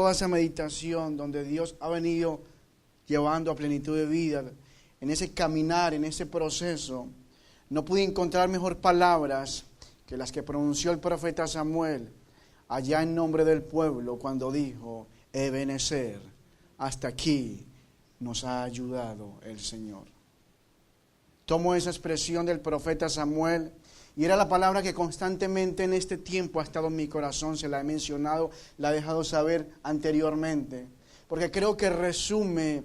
toda esa meditación donde Dios ha venido llevando a plenitud de vida, en ese caminar, en ese proceso, no pude encontrar mejor palabras que las que pronunció el profeta Samuel allá en nombre del pueblo cuando dijo: Ebenezer, hasta aquí nos ha ayudado el Señor. Tomo esa expresión del profeta Samuel y era la palabra que constantemente en este tiempo ha estado en mi corazón. Se la he mencionado, la he dejado saber anteriormente, porque creo que resume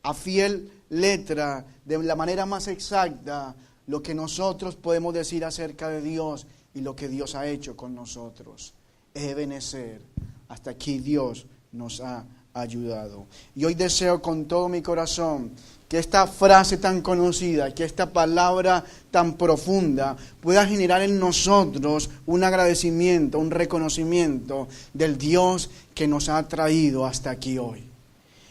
a fiel letra, de la manera más exacta, lo que nosotros podemos decir acerca de Dios y lo que Dios ha hecho con nosotros. Ebenezer, hasta aquí Dios nos ha ayudado. Y hoy deseo con todo mi corazón que esta frase tan conocida, que esta palabra tan profunda pueda generar en nosotros un agradecimiento, un reconocimiento del Dios que nos ha traído hasta aquí hoy.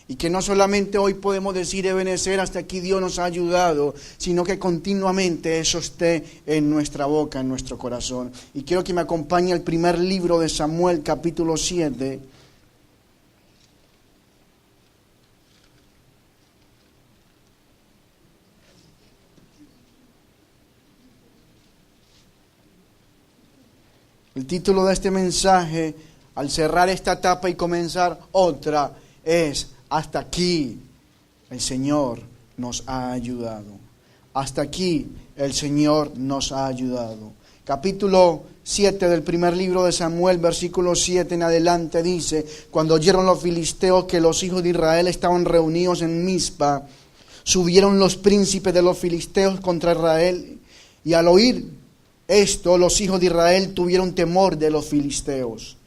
Y que no solamente hoy podemos decir Ebenezer, hasta aquí Dios nos ha ayudado, sino que continuamente eso esté en nuestra boca, en nuestro corazón. Y quiero que me acompañe al primer libro de Samuel, capítulo 7. El título de este mensaje, al cerrar esta etapa y comenzar otra, es: hasta aquí el Señor nos ha ayudado. Hasta aquí el Señor nos ha ayudado. Capítulo 7 del primer libro de Samuel, versículo 7 en adelante dice: Cuando oyeron los filisteos que los hijos de Israel estaban reunidos en Mizpa, subieron los príncipes de los filisteos contra Israel, y al oír esto, los hijos de Israel tuvieron temor de los filisteos.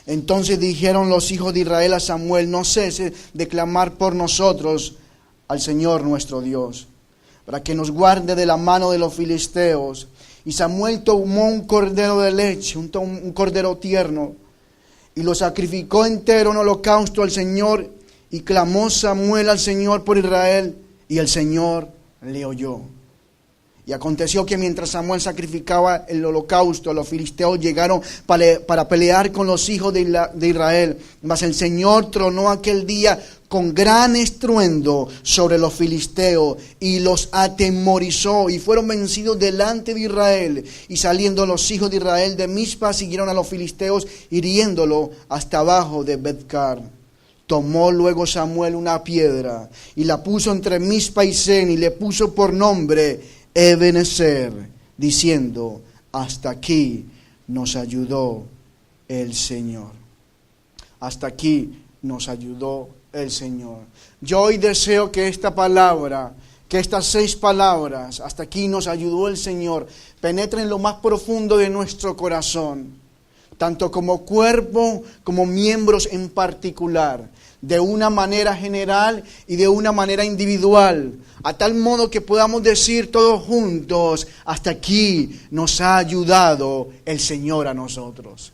Entonces dijeron los hijos de Israel a Samuel: no cese de clamar por nosotros al Señor nuestro Dios, para que nos guarde de la mano de los filisteos. Y Samuel tomó un cordero de leche, un cordero tierno, y lo sacrificó entero en holocausto al Señor. Y clamó Samuel al Señor por Israel, y el Señor le oyó. Y aconteció que mientras Samuel sacrificaba el holocausto, los filisteos llegaron para pelear con los hijos de Israel. Mas el Señor tronó aquel día con gran estruendo sobre los filisteos y los atemorizó, y fueron vencidos delante de Israel. Y saliendo los hijos de Israel de Mizpa, siguieron a los filisteos, hiriéndolo hasta abajo de Beth-car. Tomó luego Samuel una piedra y la puso entre Mizpa y Sen, y le puso por nombre Ebenezer, diciendo: hasta aquí nos ayudó el Señor. Hasta aquí nos ayudó el Señor. Yo hoy deseo que esta palabra, que estas 6 palabras, hasta aquí nos ayudó el Señor, penetren en lo más profundo de nuestro corazón, tanto como cuerpo como miembros en particular, de una manera general y de una manera individual, a tal modo que podamos decir todos juntos: hasta aquí nos ha ayudado el Señor a nosotros.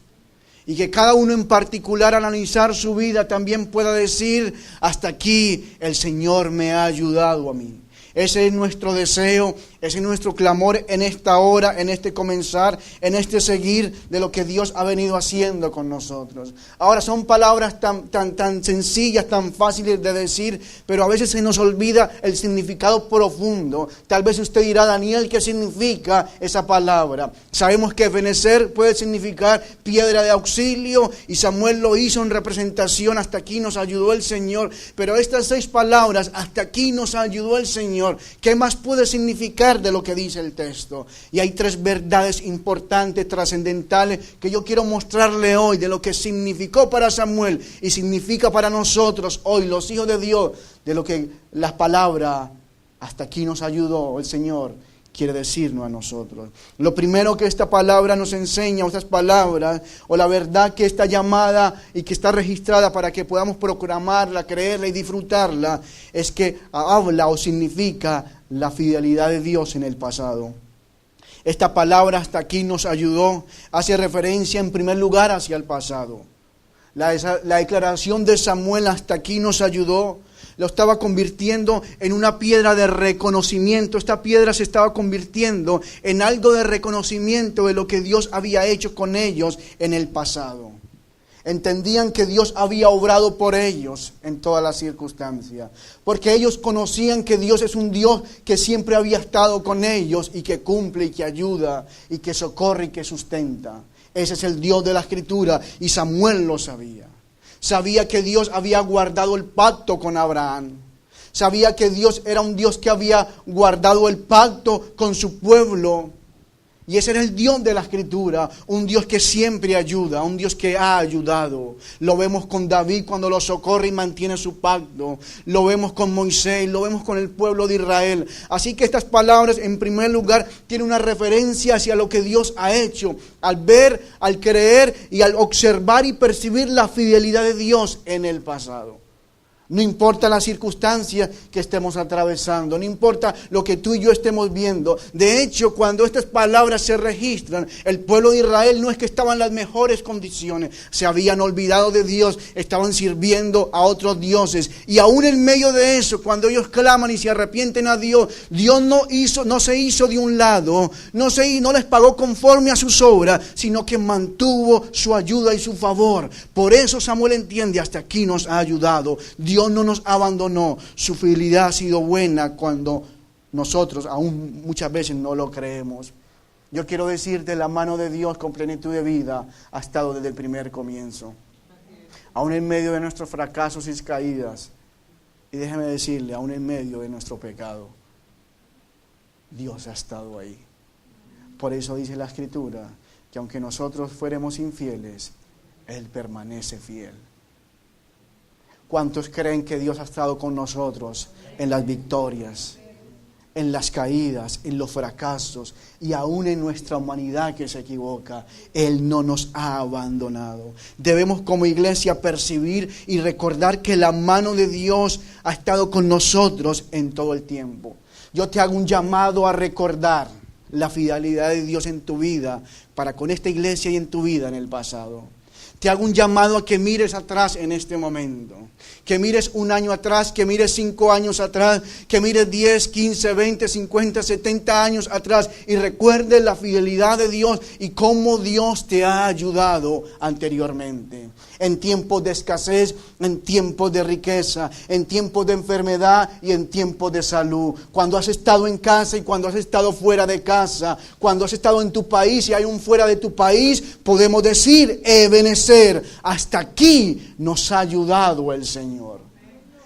Y que cada uno en particular, al analizar su vida, también pueda decir: hasta aquí el Señor me ha ayudado a mí. Ese es nuestro deseo, ese es nuestro clamor en esta hora, en este comenzar, en este seguir de lo que Dios ha venido haciendo con nosotros. Ahora, son palabras tan sencillas, tan fáciles de decir, pero a veces se nos olvida el significado profundo. Tal vez usted dirá: Daniel, ¿qué significa esa palabra? Sabemos que Ebenezer puede significar piedra de auxilio, y Samuel lo hizo en representación: hasta aquí nos ayudó el Señor. Pero estas 6 palabras, hasta aquí nos ayudó el Señor, ¿qué más puede significar de lo que dice el texto? Y hay 3 verdades importantes, trascendentales, que yo quiero mostrarle hoy de lo que significó para Samuel y significa para nosotros hoy, los hijos de Dios, de lo que la palabra hasta aquí nos ayudó el Señor quiere decirnos a nosotros. Lo primero que esta palabra nos enseña, o estas palabras, o la verdad que está llamada y que está registrada para que podamos proclamarla, creerla y disfrutarla, es que habla o significa la fidelidad de Dios en el pasado. Esta palabra hasta aquí nos ayudó, hace referencia en primer lugar hacia el pasado. La declaración de Samuel hasta aquí nos ayudó, lo estaba convirtiendo en una piedra de reconocimiento. Esta piedra se estaba convirtiendo en algo de reconocimiento de lo que Dios había hecho con ellos en el pasado. Entendían que Dios había obrado por ellos en todas las circunstancias. Porque ellos conocían que Dios es un Dios que siempre había estado con ellos y que cumple y que ayuda y que socorre y que sustenta. Ese es el Dios de la Escritura y Samuel lo sabía. Sabía que Dios había guardado el pacto con Abraham. Sabía que Dios era un Dios que había guardado el pacto con su pueblo. Y ese era el Dios de la Escritura, un Dios que siempre ayuda, un Dios que ha ayudado. Lo vemos con David cuando lo socorre y mantiene su pacto. Lo vemos con Moisés, lo vemos con el pueblo de Israel. Así que estas palabras, en primer lugar, tienen una referencia hacia lo que Dios ha hecho. Al ver, al creer y al observar y percibir la fidelidad de Dios en el pasado. No importa la circunstancia que estemos atravesando, no importa lo que tú y yo estemos viendo. De hecho, cuando estas palabras se registran, el pueblo de Israel no es que estaba en las mejores condiciones. Se habían olvidado de Dios, estaban sirviendo a otros dioses. Y aún en medio de eso, cuando ellos claman y se arrepienten a Dios, Dios no se hizo de un lado, no les pagó conforme a sus obras, sino que mantuvo su ayuda y su favor. Por eso Samuel entiende, hasta aquí nos ha ayudado. Dios no nos abandonó, su fidelidad ha sido buena cuando nosotros aún muchas veces no lo creemos. Yo quiero decirte, la mano de Dios con plenitud de vida ha estado desde el primer comienzo. Aún en medio de nuestros fracasos y caídas, y déjeme decirle, aún en medio de nuestro pecado, Dios ha estado ahí. Por eso dice la Escritura, que aunque nosotros fuéramos infieles, Él permanece fiel. ¿Cuántos creen que Dios ha estado con nosotros en las victorias, en las caídas, en los fracasos y aún en nuestra humanidad que se equivoca? Él no nos ha abandonado. Debemos como iglesia percibir y recordar que la mano de Dios ha estado con nosotros en todo el tiempo. Yo te hago un llamado a recordar la fidelidad de Dios en tu vida, para con esta iglesia y en tu vida en el pasado. Te hago un llamado a que mires atrás en este momento. Que mires un año atrás, que mires 5 años atrás, que mires 10, 15, 20, 50, 70 años atrás y recuerdes la fidelidad de Dios y cómo Dios te ha ayudado anteriormente. En tiempos de escasez, en tiempos de riqueza, en tiempos de enfermedad y en tiempos de salud. Cuando has estado en casa y cuando has estado fuera de casa, cuando has estado en tu país y hay un fuera de tu país, podemos decir, Ebenezer, hasta aquí nos ha ayudado el Señor.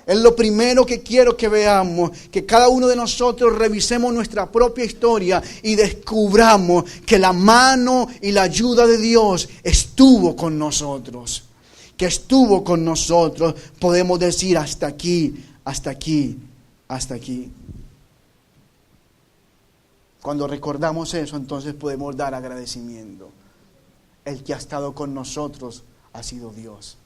Es lo primero que quiero que veamos, que cada uno de nosotros revisemos nuestra propia historia y descubramos que la mano y la ayuda de Dios estuvo con nosotros. Que estuvo con nosotros, podemos decir hasta aquí, hasta aquí, hasta aquí. Cuando recordamos eso, entonces podemos dar agradecimiento. El que ha estado con nosotros ha sido Dios.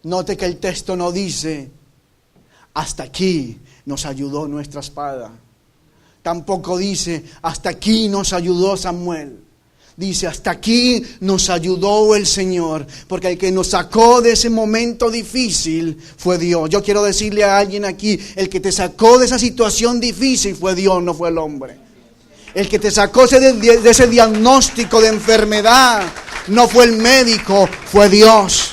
Note que el texto no dice, hasta aquí nos ayudó nuestra espada. Tampoco dice, hasta aquí nos ayudó Samuel. Dice, hasta aquí nos ayudó el Señor, porque el que nos sacó de ese momento difícil fue Dios. Yo quiero decirle a alguien aquí, el que te sacó de esa situación difícil fue Dios, no fue el hombre. El que te sacó de ese diagnóstico de enfermedad no fue el médico, fue Dios.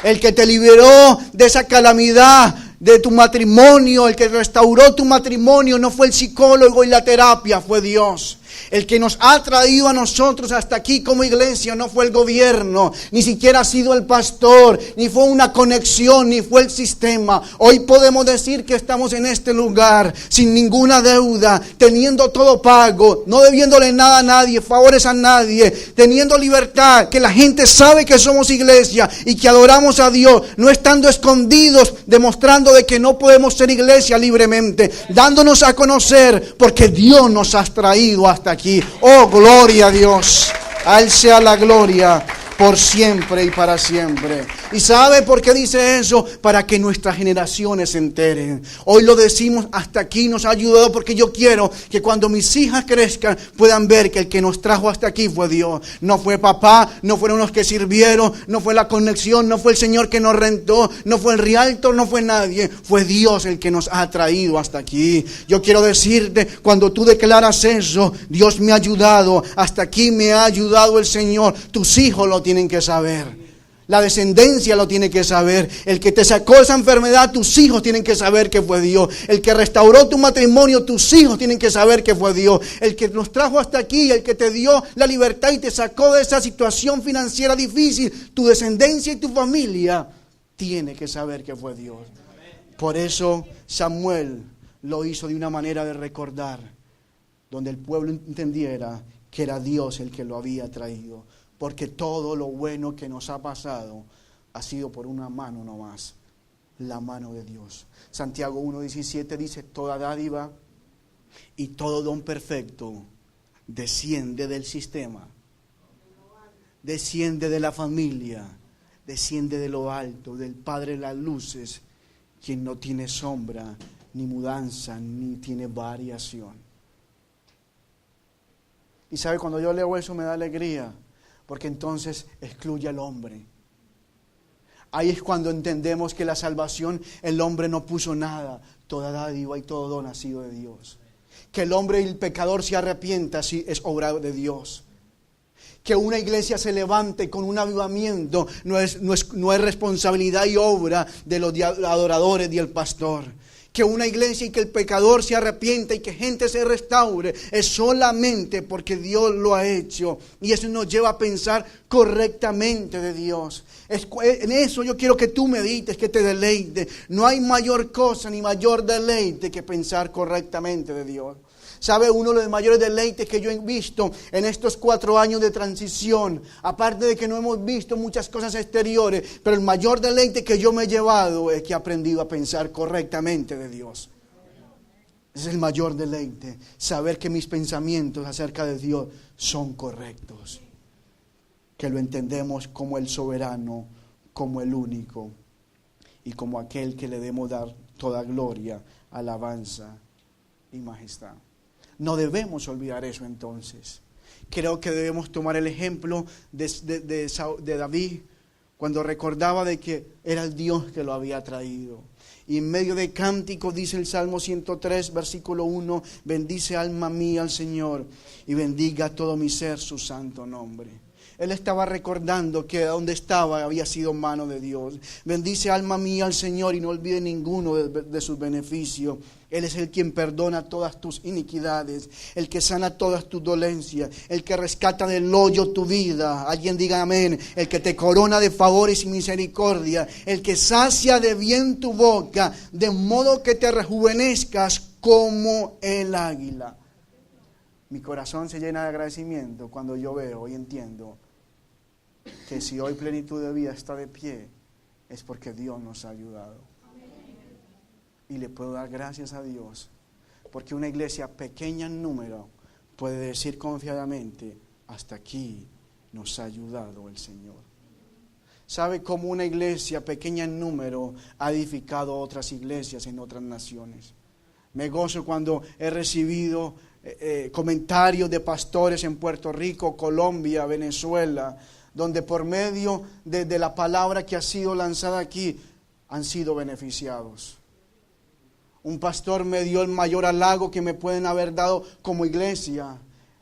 El que te liberó de esa calamidad de tu matrimonio, el que restauró tu matrimonio no fue el psicólogo y la terapia, fue Dios. El que nos ha traído a nosotros hasta aquí como iglesia no fue el gobierno, ni siquiera ha sido el pastor, ni fue una conexión, ni fue el sistema. Hoy podemos decir que estamos en este lugar sin ninguna deuda, teniendo todo pago, no debiéndole nada a nadie, favores a nadie, teniendo libertad, que la gente sabe que somos iglesia y que adoramos a Dios, no estando escondidos, demostrando de que no podemos ser iglesia libremente, dándonos a conocer porque Dios nos ha traído hasta aquí. Oh, gloria a Dios. A Él sea la gloria por siempre y para siempre. ¿Y sabe por qué dice eso? Para que nuestras generaciones se enteren. Hoy lo decimos, hasta aquí nos ha ayudado, porque yo quiero que cuando mis hijas crezcan puedan ver que el que nos trajo hasta aquí fue Dios. No fue papá, no fueron los que sirvieron, no fue la conexión, no fue el Señor que nos rentó, no fue el realtor, no fue nadie. Fue Dios el que nos ha traído hasta aquí. Yo quiero decirte, cuando tú declaras eso, Dios me ha ayudado, hasta aquí me ha ayudado el Señor. Tus hijos lo tienen que saber. La descendencia lo tiene que saber. El que te sacó esa enfermedad, tus hijos tienen que saber que fue Dios. El que restauró tu matrimonio, tus hijos tienen que saber que fue Dios. El que nos trajo hasta aquí, el que te dio la libertad y te sacó de esa situación financiera difícil, tu descendencia y tu familia tiene que saber que fue Dios. Por eso Samuel lo hizo de una manera de recordar, donde el pueblo entendiera que era Dios el que lo había traído. Porque todo lo bueno que nos ha pasado ha sido por una mano nomás, la mano de Dios. Santiago 1:17 dice, toda dádiva y todo don perfecto desciende del sistema, desciende de la familia, desciende de lo alto, del Padre de las luces, quien no tiene sombra, ni mudanza, ni tiene variación. Y sabe, cuando yo leo eso me da alegría, porque entonces excluye al hombre. Ahí es cuando entendemos que la salvación, el hombre no puso nada. Toda dádiva y todo don ha sido de Dios. Que el hombre y el pecador se arrepienta, sí, es obra de Dios. Que una iglesia se levante con un avivamiento no es responsabilidad y obra de los adoradores y el pastor. Que una iglesia y que el pecador se arrepienta y que gente se restaure es solamente porque Dios lo ha hecho. Y eso nos lleva a pensar correctamente de Dios. En eso yo quiero que tú medites, que te deleites. No hay mayor cosa ni mayor deleite que pensar correctamente de Dios. ¿Sabe? Uno de los mayores deleites que yo he visto en estos 4 años de transición, aparte de que no hemos visto muchas cosas exteriores, pero el mayor deleite que yo me he llevado es que he aprendido a pensar correctamente de Dios. Ese es el mayor deleite, saber que mis pensamientos acerca de Dios son correctos, que lo entendemos como el soberano, como el único y como aquel que le debemos dar toda gloria, alabanza y majestad. No debemos olvidar eso entonces. Creo que debemos tomar el ejemplo de David, cuando recordaba de que era el Dios que lo había traído. Y en medio de cánticos dice el Salmo 103, versículo 1, bendice alma mía al Señor y bendiga todo mi ser su santo nombre. Él estaba recordando que donde estaba había sido mano de Dios. Bendice alma mía al Señor y no olvide ninguno de sus beneficios. Él es el quien perdona todas tus iniquidades, el que sana todas tus dolencias, el que rescata del hoyo tu vida. Alguien diga amén. El que te corona de favores y misericordia, el que sacia de bien tu boca, de modo que te rejuvenezcas como el águila. Mi corazón se llena de agradecimiento cuando yo veo y entiendo que si hoy Plenitud de Vida está de pie, es porque Dios nos ha ayudado. Y le puedo dar gracias a Dios, porque una iglesia pequeña en número puede decir confiadamente, hasta aquí nos ha ayudado el Señor. ¿Sabe cómo una iglesia pequeña en número ha edificado otras iglesias en otras naciones? Me gozo cuando he recibido comentarios de pastores en Puerto Rico, Colombia, Venezuela, donde por medio de la palabra que ha sido lanzada aquí han sido beneficiados. Un pastor me dio el mayor halago que me pueden haber dado como iglesia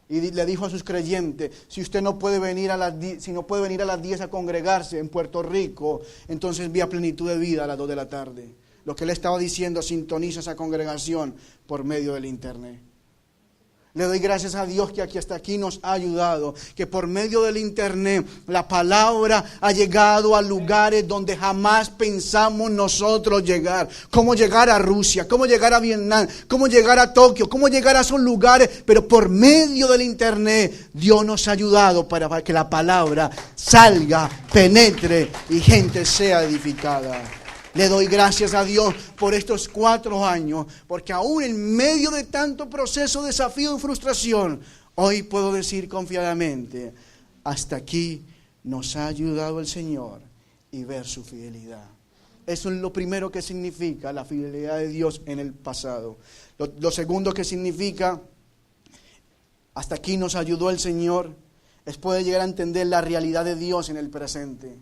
y le dijo a sus creyentes, si usted no puede venir a las 10 a congregarse en Puerto Rico, entonces vía Plenitud de Vida a las 2 de la tarde. Lo que él estaba diciendo, sintoniza esa congregación por medio del internet. Le doy gracias a Dios que aquí hasta aquí nos ha ayudado, que por medio del internet la palabra ha llegado a lugares donde jamás pensamos nosotros llegar. Cómo llegar a Rusia, cómo llegar a Vietnam, cómo llegar a Tokio, cómo llegar a esos lugares, pero por medio del internet Dios nos ha ayudado para que la palabra salga, penetre y gente sea edificada. Le doy gracias a Dios por estos 4 años, porque aún en medio de tanto proceso, desafío y frustración, hoy puedo decir confiadamente, hasta aquí nos ha ayudado el Señor y ver su fidelidad. Eso es lo primero que significa la fidelidad de Dios en el pasado. Lo segundo que significa, hasta aquí nos ayudó el Señor, es poder llegar a entender la realidad de Dios en el presente.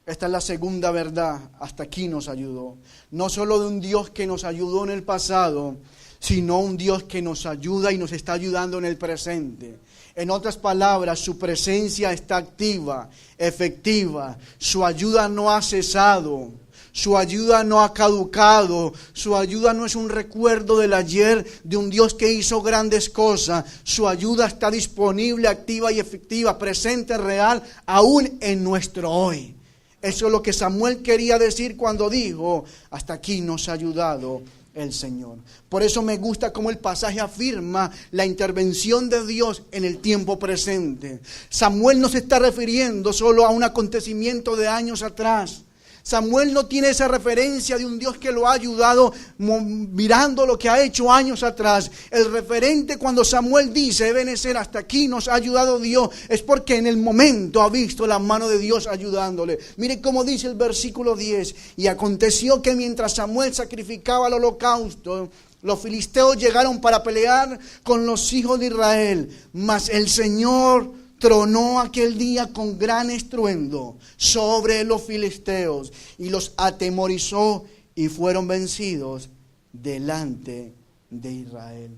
Esta es la segunda verdad, hasta aquí nos ayudó. No solo de un Dios que nos ayudó en el pasado, sino un Dios que nos ayuda y nos está ayudando en el presente. En otras palabras, su presencia está activa, efectiva. Su ayuda no ha cesado. Su ayuda no ha caducado. Su ayuda no es un recuerdo del ayer de un Dios que hizo grandes cosas. Su ayuda está disponible, activa y efectiva, presente, real, aún en nuestro hoy. Eso es lo que Samuel quería decir cuando dijo, hasta aquí nos ha ayudado el Señor. Por eso me gusta cómo el pasaje afirma la intervención de Dios en el tiempo presente. Samuel no se está refiriendo solo a un acontecimiento de años atrás. Samuel no tiene esa referencia de un Dios que lo ha ayudado mirando lo que ha hecho años atrás. El referente cuando Samuel dice, Ebenezer, hasta aquí nos ha ayudado Dios, es porque en el momento ha visto la mano de Dios ayudándole. Mire cómo dice el versículo 10. Y aconteció que mientras Samuel sacrificaba el holocausto, los filisteos llegaron para pelear con los hijos de Israel. Mas el Señor tronó aquel día con gran estruendo sobre los filisteos y los atemorizó y fueron vencidos delante de Israel.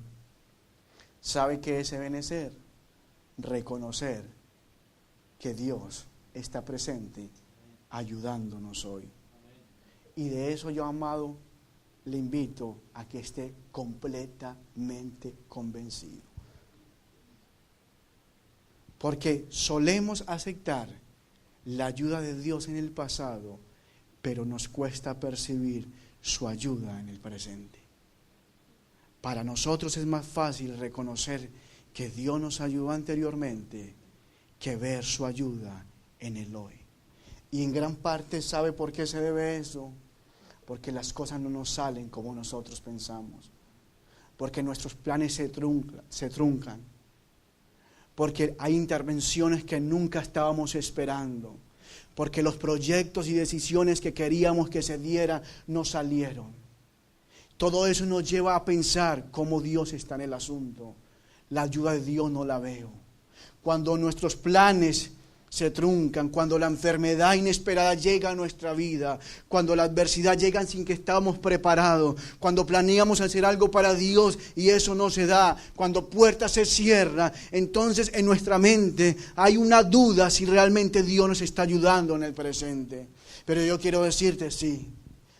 ¿Sabe qué es Ebenezer? Reconocer que Dios está presente ayudándonos hoy. Y de eso yo, amado, le invito a que esté completamente convencido. Porque solemos aceptar la ayuda de Dios en el pasado, pero nos cuesta percibir su ayuda en el presente. Para nosotros es más fácil reconocer que Dios nos ayudó anteriormente que ver su ayuda en el hoy. Y en gran parte, ¿sabe por qué se debe eso? Porque las cosas no nos salen como nosotros pensamos. Porque nuestros planes se truncan. Porque hay intervenciones que nunca estábamos esperando, porque los proyectos y decisiones que queríamos que se dieran no salieron. Todo eso nos lleva a pensar cómo Dios está en el asunto. La ayuda de Dios no la veo. Cuando nuestros planes se truncan, cuando la enfermedad inesperada llega a nuestra vida, cuando la adversidad llega sin que estábamos preparados, cuando planeamos hacer algo para Dios y eso no se da, cuando puertas se cierran, entonces en nuestra mente hay una duda si realmente Dios nos está ayudando en el presente. Pero yo quiero decirte, sí,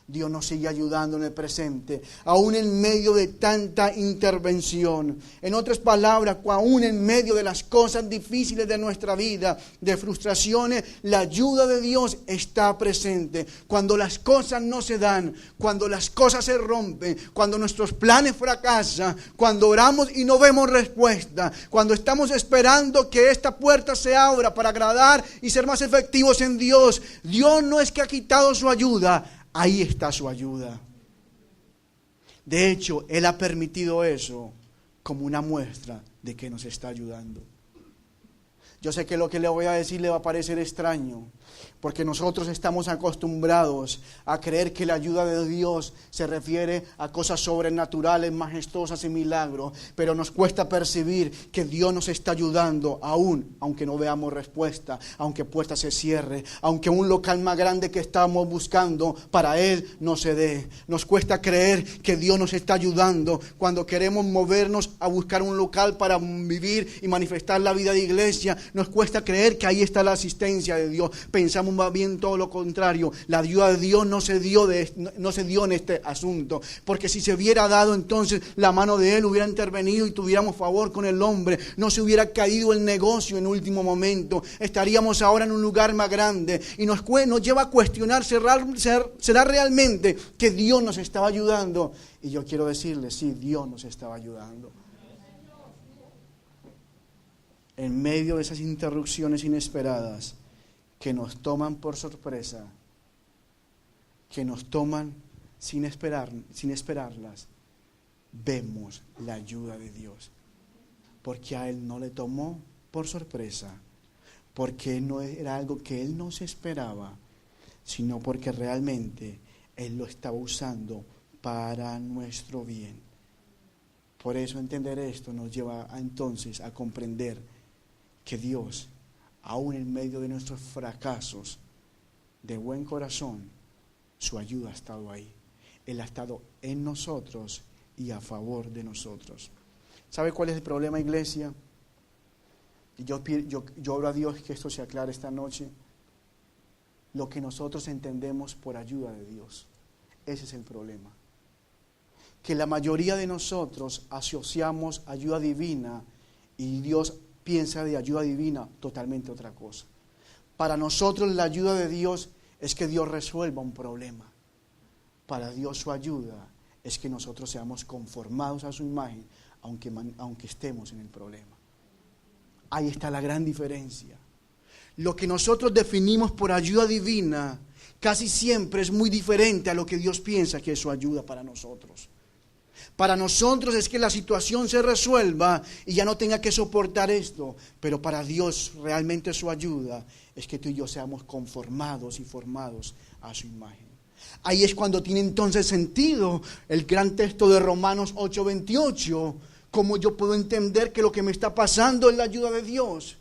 Dios nos sigue ayudando en el presente, aún en medio de tanta intervención. En otras palabras, aún en medio de las cosas difíciles de nuestra vida, de frustraciones, la ayuda de Dios está presente. Cuando las cosas no se dan, cuando las cosas se rompen, cuando nuestros planes fracasan, cuando oramos y no vemos respuesta, cuando estamos esperando que esta puerta se abra para agradar y ser más efectivos en Dios, Dios no es que ha quitado su ayuda. Ahí está su ayuda. De hecho, Él ha permitido eso como una muestra de que nos está ayudando. Yo sé que lo que le voy a decir le va a parecer extraño, porque nosotros estamos acostumbrados a creer que la ayuda de Dios se refiere a cosas sobrenaturales, majestuosas y milagros, pero nos cuesta percibir que Dios nos está ayudando aún, aunque no veamos respuesta, aunque puerta se cierre, aunque un local más grande que estamos buscando para Él no se dé. Nos cuesta creer que Dios nos está ayudando cuando queremos movernos a buscar un local para vivir y manifestar la vida de iglesia. Nos cuesta creer que ahí está la asistencia de Dios. Pensamos más bien todo lo contrario. La ayuda de Dios no se dio en este asunto, porque si se hubiera dado, entonces la mano de Él hubiera intervenido y tuviéramos favor con el hombre. No se hubiera caído el negocio en último momento. Estaríamos ahora en un lugar más grande y nos lleva a cuestionar, ¿será realmente que Dios nos estaba ayudando? Y yo quiero decirle, sí, Dios nos estaba ayudando. En medio de esas interrupciones inesperadas que nos toman por sorpresa, que nos toman sin esperarlas, vemos la ayuda de Dios. Porque a Él no le tomó por sorpresa, porque no era algo que Él nos esperaba, sino porque realmente Él lo estaba usando para nuestro bien. Por eso entender esto nos lleva entonces a comprender que Dios, aún en medio de nuestros fracasos, de buen corazón, su ayuda ha estado ahí. Él ha estado en nosotros y a favor de nosotros. ¿Sabe cuál es el problema, iglesia? Y yo oro a Dios que esto se aclare esta noche. Lo que nosotros entendemos por ayuda de Dios. Ese es el problema. Que la mayoría de nosotros asociamos ayuda divina y Dios piensa de ayuda divina totalmente otra cosa. Para nosotros la ayuda de Dios es que Dios resuelva un problema. Para Dios su ayuda es que nosotros seamos conformados a su imagen, aunque estemos en el problema. Ahí está la gran diferencia. Lo que nosotros definimos por ayuda divina casi siempre es muy diferente a lo que Dios piensa que es su ayuda para nosotros. Para nosotros es que la situación se resuelva y ya no tenga que soportar esto, pero para Dios realmente su ayuda es que tú y yo seamos conformados y formados a su imagen. Ahí es cuando tiene entonces sentido el gran texto de Romanos 8:28, cómo yo puedo entender que lo que me está pasando es la ayuda de Dios.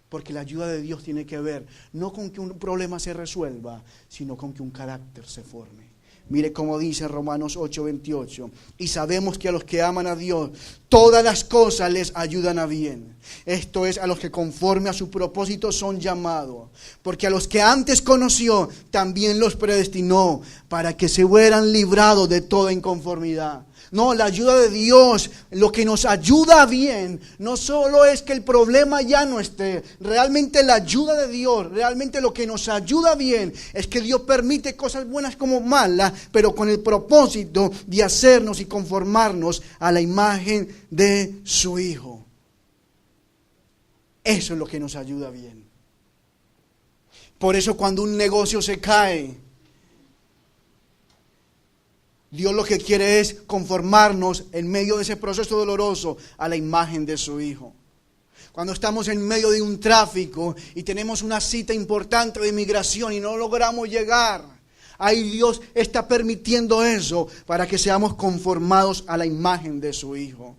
Porque la ayuda de Dios tiene que ver no con que un problema se resuelva, sino con que un carácter se forme. Mire cómo dice Romanos 8:28. Y sabemos que a los que aman a Dios, todas las cosas les ayudan a bien. Esto es, a los que conforme a su propósito son llamados. Porque a los que antes conoció, también los predestinó para que se fueran librados de toda inconformidad. No, la ayuda de Dios, lo que nos ayuda bien, no solo es que el problema ya no esté. Realmente la ayuda de Dios, realmente lo que nos ayuda bien, es que Dios permite cosas buenas como malas, pero con el propósito de hacernos y conformarnos a la imagen de su Hijo. Eso es lo que nos ayuda bien. Por eso cuando un negocio se cae, Dios lo que quiere es conformarnos en medio de ese proceso doloroso a la imagen de su Hijo. Cuando estamos en medio de un tráfico y tenemos una cita importante de inmigración y no logramos llegar, ahí Dios está permitiendo eso para que seamos conformados a la imagen de su Hijo.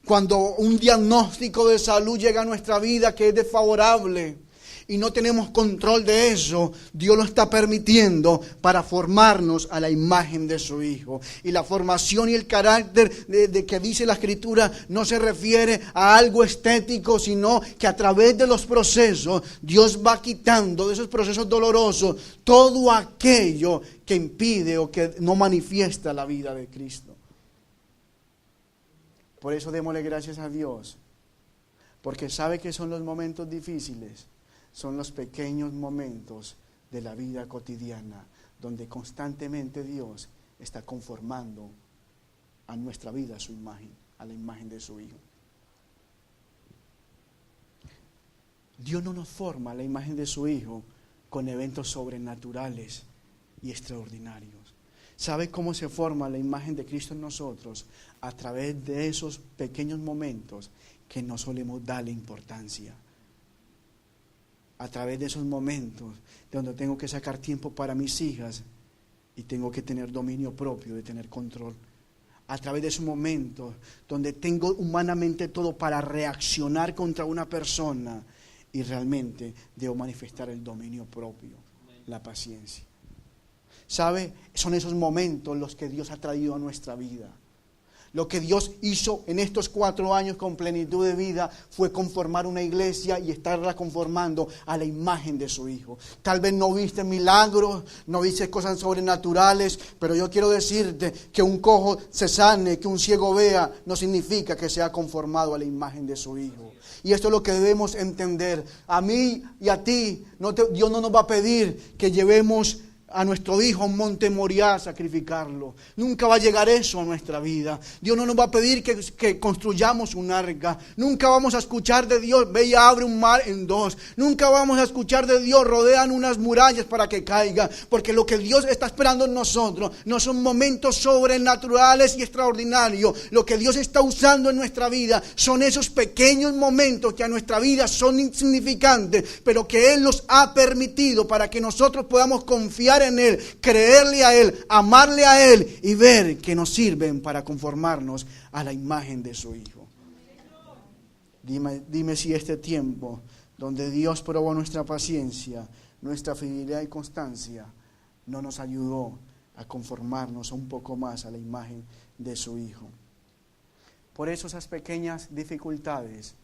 Cuando un diagnóstico de salud llega a nuestra vida que es desfavorable y no tenemos control de eso, Dios lo está permitiendo para formarnos a la imagen de su Hijo. Y la formación y el carácter de que dice la Escritura no se refiere a algo estético, sino que a través de los procesos Dios va quitando de esos procesos dolorosos todo aquello que impide o que no manifiesta la vida de Cristo. Por eso démosle gracias a Dios, porque sabe que son los momentos difíciles. Son los pequeños momentos de la vida cotidiana donde constantemente Dios está conformando a nuestra vida a su imagen, a la imagen de su Hijo. Dios no nos forma a la imagen de su Hijo con eventos sobrenaturales y extraordinarios. ¿Sabe cómo se forma la imagen de Cristo en nosotros? A través de esos pequeños momentos que no solemos darle importancia. A través de esos momentos de donde tengo que sacar tiempo para mis hijas y tengo que tener dominio propio, de tener control. A través de esos momentos donde tengo humanamente todo para reaccionar contra una persona y realmente debo manifestar el dominio propio, la paciencia. ¿Sabe? Son esos momentos los que Dios ha traído a nuestra vida. Lo que Dios hizo en estos 4 años con plenitud de vida fue conformar una iglesia y estarla conformando a la imagen de su Hijo. Tal vez no viste milagros, no viste cosas sobrenaturales, pero yo quiero decirte que un cojo se sane, que un ciego vea, no significa que sea conformado a la imagen de su Hijo. Y esto es lo que debemos entender. A mí y a ti, Dios no nos va a pedir que llevemos a nuestro hijo a un monte Moriah a sacrificarlo. Nunca va a llegar eso a nuestra vida. Dios no nos va a pedir que construyamos un arca. Nunca vamos a escuchar de Dios, ve y abre un mar en dos. Nunca vamos a escuchar de Dios, rodean unas murallas para que caiga. Porque lo que Dios está esperando en nosotros no son momentos sobrenaturales y extraordinarios. Lo que Dios está usando en nuestra vida son esos pequeños momentos que a nuestra vida son insignificantes, pero que Él los ha permitido para que nosotros podamos confiar en Él, creerle a Él, amarle a Él y ver que nos sirven para conformarnos a la imagen de su Hijo. Dime si este tiempo donde Dios probó nuestra paciencia, nuestra fidelidad y constancia, no nos ayudó a conformarnos un poco más a la imagen de su Hijo. Por eso esas pequeñas dificultades,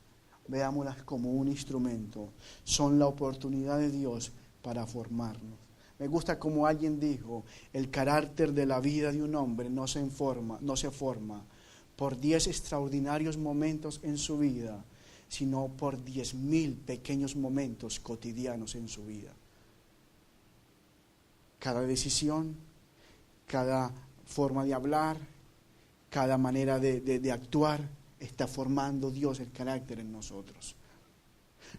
veámoslas como un instrumento, son la oportunidad de Dios para formarnos. Me gusta como alguien dijo, el carácter de la vida de un hombre no se forma por 10 extraordinarios momentos en su vida, sino por 10,000 pequeños momentos cotidianos en su vida. Cada decisión, cada forma de hablar, cada manera de actuar, está formando Dios el carácter en nosotros.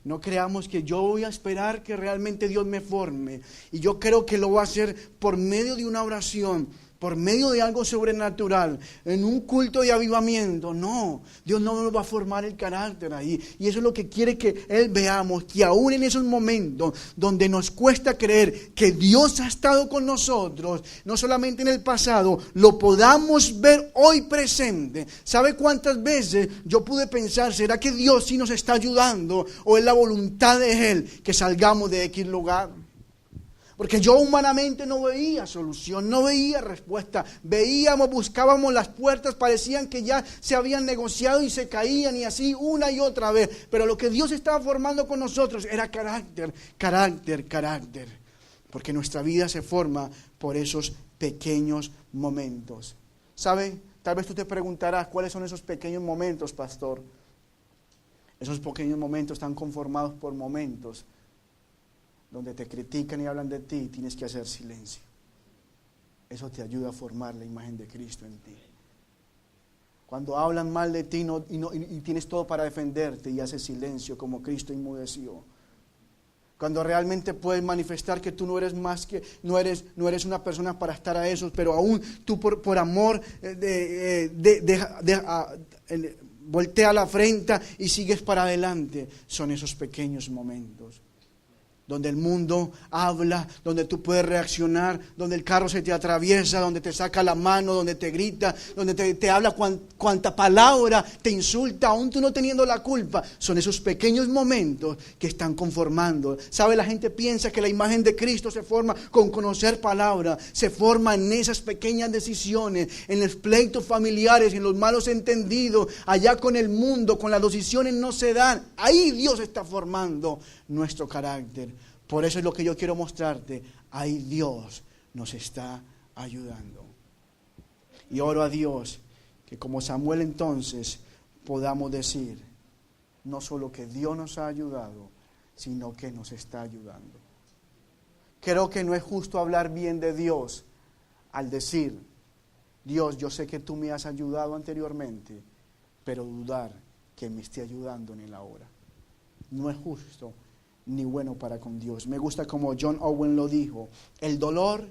No creamos que yo voy a esperar que realmente Dios me forme. Y yo creo que lo va a hacer por medio de una oración, por medio de algo sobrenatural, en un culto de avivamiento. No, Dios no nos va a formar el carácter ahí. Y eso es lo que quiere que Él veamos, que aún en esos momentos donde nos cuesta creer que Dios ha estado con nosotros, no solamente en el pasado, lo podamos ver hoy presente. ¿Sabe cuántas veces yo pude pensar, será que Dios sí nos está ayudando o es la voluntad de Él que salgamos de X lugar? Porque yo humanamente no veía solución, no veía respuesta. Buscábamos las puertas, parecían que ya se habían negociado y se caían y así una y otra vez. Pero lo que Dios estaba formando con nosotros era carácter. Porque nuestra vida se forma por esos pequeños momentos. ¿Sabe? Tal vez tú te preguntarás, ¿cuáles son esos pequeños momentos, pastor? Esos pequeños momentos están conformados por momentos donde te critican y hablan de ti, tienes que hacer silencio. Eso te ayuda a formar la imagen de Cristo en ti. Cuando hablan mal de ti y tienes todo para defenderte y haces silencio como Cristo inmudeció. Cuando realmente puedes manifestar que tú no eres más que, no eres una persona para estar a esos, pero aún tú por amor voltea la frente y sigues para adelante. Son esos pequeños momentos donde el mundo habla, donde tú puedes reaccionar, donde el carro se te atraviesa, donde te saca la mano, donde te grita, donde te habla cuanta palabra, te insulta, aún tú no teniendo la culpa. Son esos pequeños momentos que están conformando. ¿Sabe? La gente piensa que la imagen de Cristo se forma con conocer palabra, se forma en esas pequeñas decisiones, en los pleitos familiares, en los malos entendidos, allá con el mundo, con las decisiones no se dan. Ahí Dios está formando nuestro carácter. Por eso es lo que yo quiero mostrarte. Ahí Dios nos está ayudando. Y oro a Dios que como Samuel entonces podamos decir no solo que Dios nos ha ayudado, sino que nos está ayudando. Creo que no es justo hablar bien de Dios al decir, Dios, yo sé que tú me has ayudado anteriormente, pero dudar que me esté ayudando en el ahora. No es justo ni bueno para con Dios. Me gusta como John Owen lo dijo, el dolor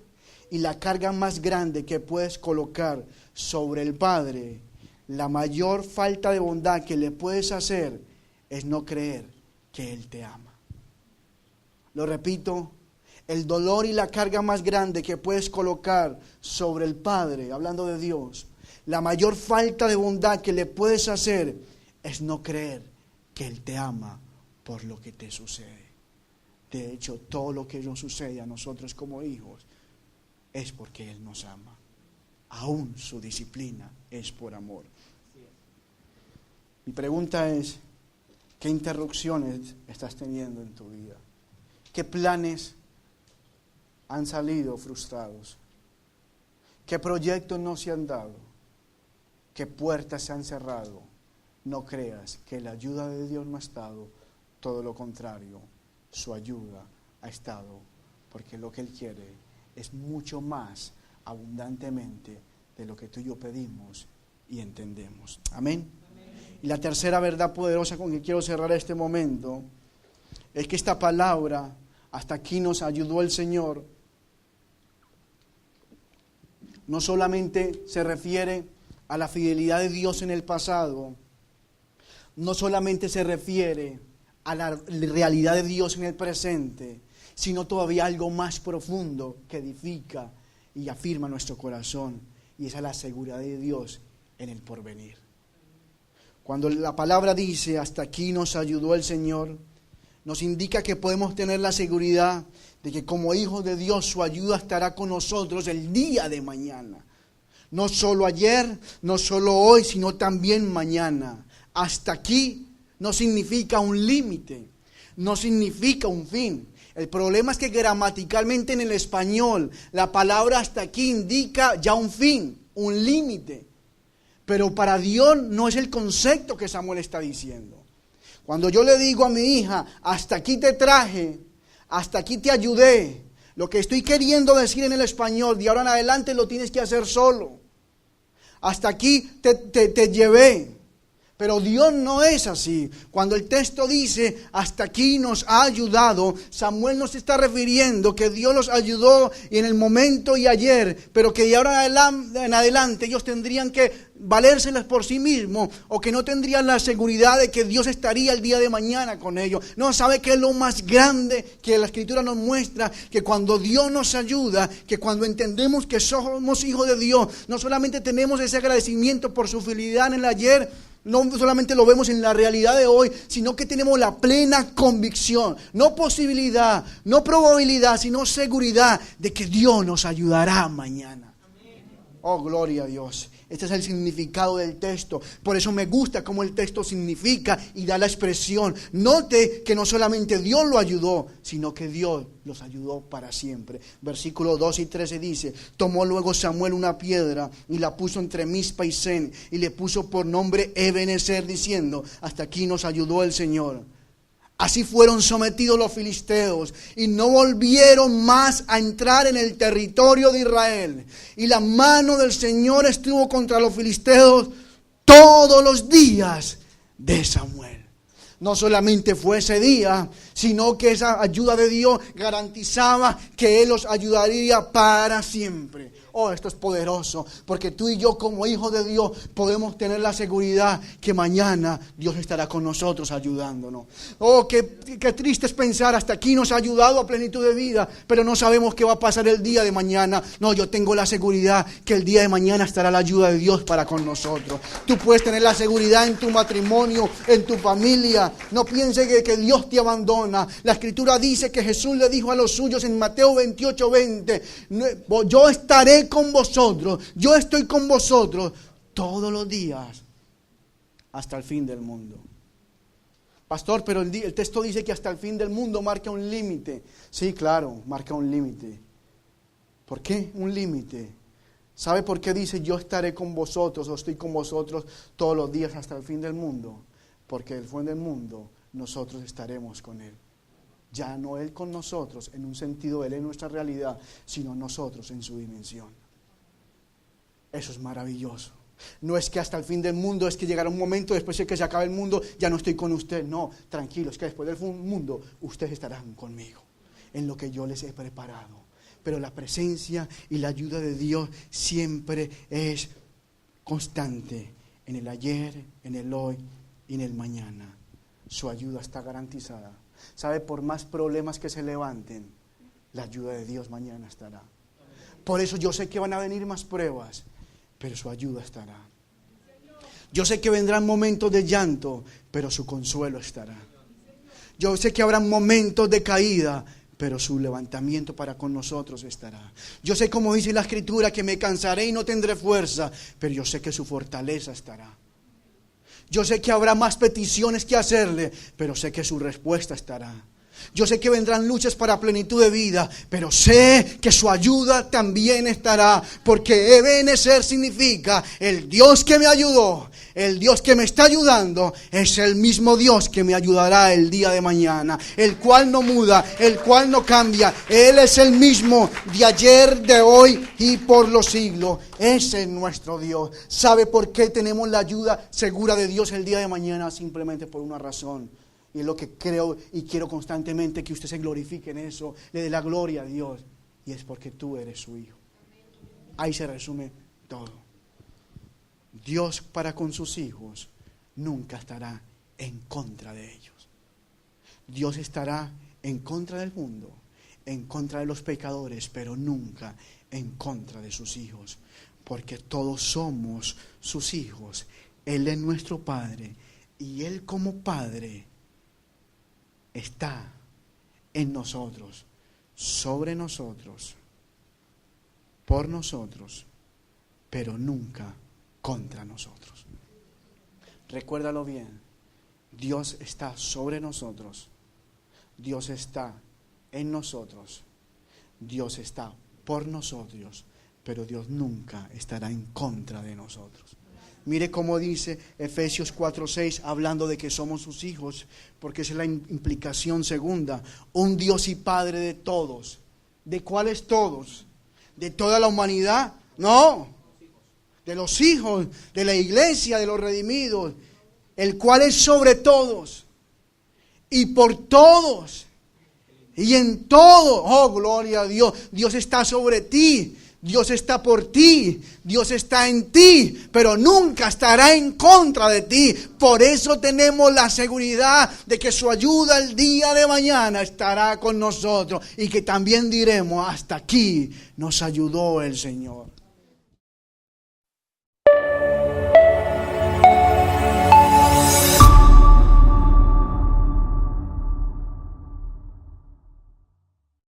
y la carga más grande que puedes colocar sobre el Padre, la mayor falta de bondad que le puedes hacer es no creer que Él te ama. Lo repito, el dolor y la carga más grande que puedes colocar sobre el Padre, hablando de Dios, la mayor falta de bondad que le puedes hacer es no creer que Él te ama por lo que te sucede. De hecho, todo lo que nos sucede a nosotros como hijos es porque Él nos ama. Aún su disciplina es por amor. Mi pregunta es, ¿qué interrupciones estás teniendo en tu vida? ¿Qué planes han salido frustrados? ¿Qué proyectos no se han dado? ¿Qué puertas se han cerrado? No creas que la ayuda de Dios no ha estado, todo lo contrario. Su ayuda ha estado, porque lo que Él quiere es mucho más abundantemente de lo que tú y yo pedimos y entendemos. Amén. Y la tercera verdad poderosa con que quiero cerrar este momento es que esta palabra, hasta aquí nos ayudó el Señor, no solamente se refiere a la fidelidad de Dios en el pasado, no solamente se refiere a la realidad de Dios en el presente, sino todavía algo más profundo que edifica y afirma nuestro corazón, y esa es la seguridad de Dios en el porvenir. Cuando la palabra dice, hasta aquí nos ayudó el Señor, nos indica que podemos tener la seguridad de que como hijos de Dios su ayuda estará con nosotros el día de mañana. No solo ayer, no solo hoy, sino también mañana. Hasta aquí no significa un límite, no significa un fin. El problema es que gramaticalmente en el español la palabra hasta aquí indica ya un fin, un límite. Pero para Dios no es el concepto que Samuel está diciendo. Cuando yo le digo a mi hija, hasta aquí te traje, hasta aquí te ayudé, lo que estoy queriendo decir en el español, de ahora en adelante lo tienes que hacer solo. Hasta aquí te llevé. Pero Dios no es así. Cuando el texto dice, hasta aquí nos ha ayudado, Samuel no se está refiriendo que Dios los ayudó en el momento y ayer, pero que de ahora en adelante ellos tendrían que valérselas por sí mismos, o que no tendrían la seguridad de que Dios estaría el día de mañana con ellos. No, ¿sabe qué es lo más grande que la Escritura nos muestra? Que cuando Dios nos ayuda, que cuando entendemos que somos hijos de Dios, no solamente tenemos ese agradecimiento por su fidelidad en el ayer, no solamente lo vemos en la realidad de hoy, sino que tenemos la plena convicción, no posibilidad, no probabilidad, sino seguridad de que Dios nos ayudará mañana. Oh, gloria a Dios. Este es el significado del texto. Por eso me gusta cómo el texto significa y da la expresión. Note que no solamente Dios lo ayudó, sino que Dios los ayudó para siempre. Versículos 2 y 13 dice, tomó luego Samuel una piedra y la puso entre Mizpa y Sen y le puso por nombre Ebenezer, diciendo, hasta aquí nos ayudó el Señor. Así fueron sometidos los filisteos y no volvieron más a entrar en el territorio de Israel. Y la mano del Señor estuvo contra los filisteos todos los días de Samuel. No solamente fue ese día, sino que esa ayuda de Dios garantizaba que Él los ayudaría para siempre. Oh, esto es poderoso, porque tú y yo como hijos de Dios podemos tener la seguridad que mañana Dios estará con nosotros ayudándonos. Oh, qué triste es pensar, hasta aquí nos ha ayudado a plenitud de vida, pero no sabemos qué va a pasar el día de mañana. No, yo tengo la seguridad que el día de mañana estará la ayuda de Dios para con nosotros. Tú puedes tener la seguridad en tu matrimonio, en tu familia. No pienses que Dios te abandona. La Escritura dice que Jesús le dijo a los suyos en Mateo 28:20, yo estaré con vosotros, yo estoy con vosotros todos los días hasta el fin del mundo. Pastor, pero el texto dice que hasta el fin del mundo marca un límite. Sí, claro, marca un límite. ¿Por qué un límite? ¿Sabe por qué dice yo estaré con vosotros o estoy con vosotros todos los días hasta el fin del mundo? Porque el fin del mundo nosotros estaremos con Él. Ya no Él con nosotros, en un sentido Él en nuestra realidad, sino nosotros en su dimensión. Eso es maravilloso. No es que hasta el fin del mundo, es que llegará un momento después de que se acabe el mundo, ya no estoy con usted. No, tranquilos, que después del mundo ustedes estarán conmigo en lo que yo les he preparado. Pero la presencia y la ayuda de Dios siempre es constante en el ayer, en el hoy y en el mañana. Su ayuda está garantizada. ¿Sabe? Por más problemas que se levanten, la ayuda de Dios mañana estará. Por eso yo sé que van a venir más pruebas, pero su ayuda estará. Yo sé que vendrán momentos de llanto, pero su consuelo estará. Yo sé que habrán momentos de caída, pero su levantamiento para con nosotros estará. Yo sé, como dice la Escritura, que me cansaré y no tendré fuerza, pero yo sé que su fortaleza estará. Yo sé que habrá más peticiones que hacerle, pero sé que su respuesta estará. Yo sé que vendrán luchas para plenitud de vida, pero sé que su ayuda también estará, porque Ebenezer significa el Dios que me ayudó, el Dios que me está ayudando, es el mismo Dios que me ayudará el día de mañana, el cual no muda, el cual no cambia. Él es el mismo de ayer, de hoy y por los siglos. Ese es nuestro Dios. ¿Sabe por qué tenemos la ayuda segura de Dios el día de mañana? Simplemente por una razón. Y es lo que creo y quiero constantemente que usted se glorifique en eso, le dé la gloria a Dios. Y es porque tú eres su hijo. Ahí se resume todo. Dios para con sus hijos nunca estará en contra de ellos. Dios estará en contra del mundo, en contra de los pecadores, pero nunca en contra de sus hijos. Porque todos somos sus hijos. Él es nuestro Padre y Él como Padre está en nosotros, sobre nosotros, por nosotros, pero nunca contra nosotros. Recuérdalo bien, Dios está sobre nosotros, Dios está en nosotros, Dios está por nosotros, pero Dios nunca estará en contra de nosotros. Mire cómo dice Efesios 4:6, hablando de que somos sus hijos, porque esa es la implicación segunda. Un Dios y Padre de todos. ¿De cuáles todos? ¿De toda la humanidad? No. De los hijos, de la iglesia, de los redimidos. El cual es sobre todos. Y por todos. Y en todo. Oh, gloria a Dios. Dios está sobre ti. Dios está por ti, Dios está en ti, pero nunca estará en contra de ti. Por eso tenemos la seguridad de que su ayuda el día de mañana estará con nosotros y que también diremos, hasta aquí nos ayudó el Señor.